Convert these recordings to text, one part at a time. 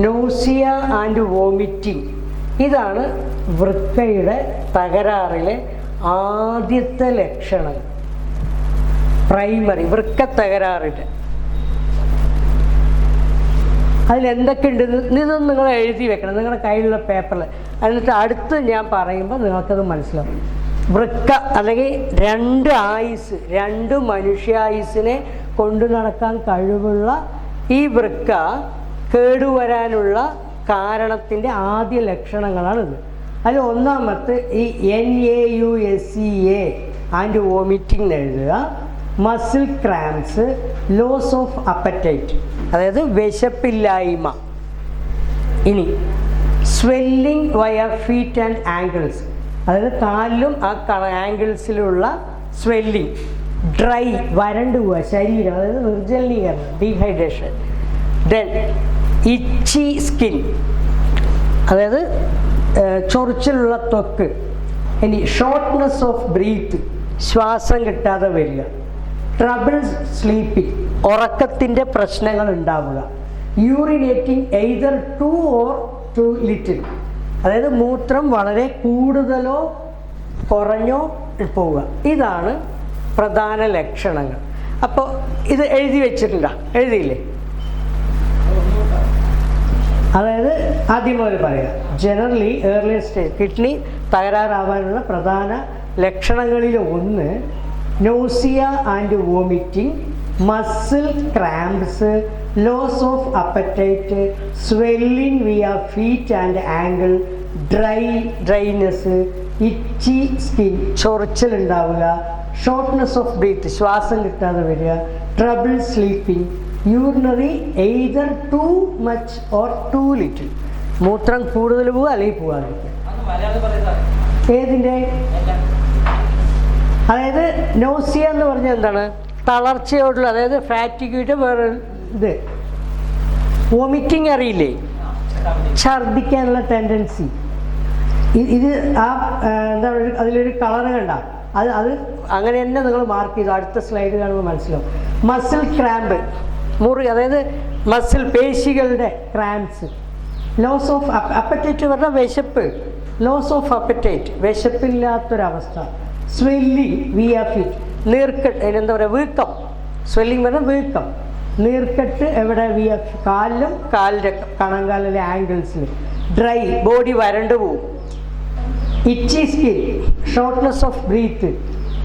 Nausea and vomiting. ഇതാണ് വൃക്കയുടെ തകരാറിലെ ആദ്യത്തെ ലക്ഷണം. പ്രൈമറി വൃക്ക തകരാറിൻ്റെ അതിലെന്തൊക്കെ ഉണ്ട് ഇതൊന്നും നിങ്ങൾ എഴുതി വെക്കണം നിങ്ങളുടെ കയ്യിലുള്ള പേപ്പറിൽ. എന്നിട്ട് അടുത്ത് ഞാൻ പറയുമ്പോൾ നിങ്ങൾക്കത് മനസ്സിലാവും. വൃക്ക അല്ലെങ്കിൽ രണ്ട് മനുഷ്യായുസിനെ കൊണ്ടു നടക്കാൻ കഴിവുള്ള ഈ വൃക്ക കേടുവരാനുള്ള കാരണത്തിൻ്റെ ആദ്യ ലക്ഷണങ്ങളാണിത്. അതിൽ ഒന്നാമത്തെ ഈ NAUSEA ആൻഡ് വോമിറ്റിംഗ് എഴുതുക. Muscle cramps, loss of appetite, അതായത് വിശപ്പില്ലായ്മ. ഇനി സ്വെല്ലിംഗ് വയ ഫീറ്റ് ആൻഡ് ആങ്കിൾസ്, അതായത് കാലിലും ആ ആങ്കിൾസിലുള്ള സ്വെല്ലിംഗ്. ഡ്രൈ, വരണ്ടു പോവുക ശരീരം, അതായത് നിർജ്ജലീകരണം, ഡീഹൈഡ്രേഷൻ. ദെൻ ഇച്ചി സ്കിൻ, അതായത് ചൊറിച്ചിലുള്ള ത്വക്ക്. ഇനി ഷോർട്ട്നെസ് ഓഫ് ബ്രീത്ത്, ശ്വാസം കിട്ടാതെ വരിക. ട്രബിൾസ് സ്ലീപ്പിംഗ്, ഉറക്കത്തിൻ്റെ പ്രശ്നങ്ങൾ ഉണ്ടാവുക. Urinating either too or too little, അതായത് മൂത്രം വളരെ കൂടുതലോ കുറഞ്ഞോ പോവുക. ഇതാണ് പ്രധാന ലക്ഷണങ്ങൾ. അപ്പോൾ ഇത് എഴുതി വെച്ചിട്ടുണ്ടോ? എഴുതിയില്ലേ? അതായത് ആദ്യം മുതൽ പറയുക. ജനറലി ഏർലി സ്റ്റേജ് കിഡ്നി തകരാറാവാനുള്ള പ്രധാന ലക്ഷണങ്ങളിൽ ഒന്ന് nausea and vomiting, muscle cramps, loss of appetite, swelling via feet and ankle, dryness, itchy skin, ചൊറിച്ചിലുണ്ടാവുക, ഷോർട്ട്നെസ് ഓഫ് ബ്രീത്ത്, ശ്വാസം കിട്ടാതെ വരിക, trouble sleeping, urinary either too much or too little, മൂത്രം കൂടുതൽ പോവുക അല്ലെങ്കിൽ പോകാതിരിക്കുക. ഏതിൻ്റെ? അതായത് നോസിയ എന്ന് പറഞ്ഞാൽ എന്താണ്? തളർച്ചയോടുള്ള, അതായത് ഫാറ്റിഗ്യുടെ വേറെ ഇത്. വോമിറ്റിംഗ് അറിയില്ലേ? ഛർദ്ദിക്കാനുള്ള ടെൻഡൻസി. ഇത് ആ എന്താ പറയുക, അതിലൊരു കളറ് കണ്ട അത് അങ്ങനെ തന്നെ നിങ്ങൾ മാർക്ക് ചെയ്തു. അടുത്ത സ്ലൈഡ് കാണുമ്പോൾ മനസ്സിലാവും. മസിൽ ക്രാമ്പ്, മുറി, അതായത് മസിൽ പേശികളുടെ ക്രാംസ്. ലോസ് ഓഫ് അപ്പറ്റൈറ്റ് പറഞ്ഞാൽ വിശപ്പ്, ലോസ് ഓഫ് അപ്പറ്റൈറ്റ്, വിശപ്പില്ലാത്തൊരവസ്ഥ. സ്വെല്ലിംഗ് വിയ ഫീറ്റ്, നീർക്കെട്ട്, അതിനെന്താ പറയുക, വീക്കം. സ്വെല്ലിംഗ് പറഞ്ഞാൽ വീക്കം, നീർക്കെട്ട് എവിടെ? വിയ കാലിലും കാലിൻ്റെ കണങ്കാലിലെ ആംഗിൾസിൽ. ഡ്രൈ, ബോഡി വരണ്ടു പോവും. Itchy skin, shortness of breath,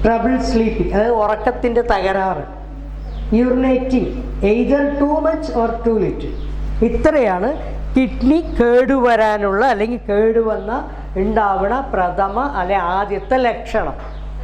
trouble sleeping, അതായത് ഉറക്കത്തിൻ്റെ തകരാറ്. Urinating either too much or too little. ഇത്രയാണ് കിഡ്നി കേടുവരാനുള്ള അല്ലെങ്കിൽ കേടുവന്ന ഉണ്ടാവുന്ന പ്രഥമ അല്ലെ ആദ്യത്തെ ലക്ഷണം.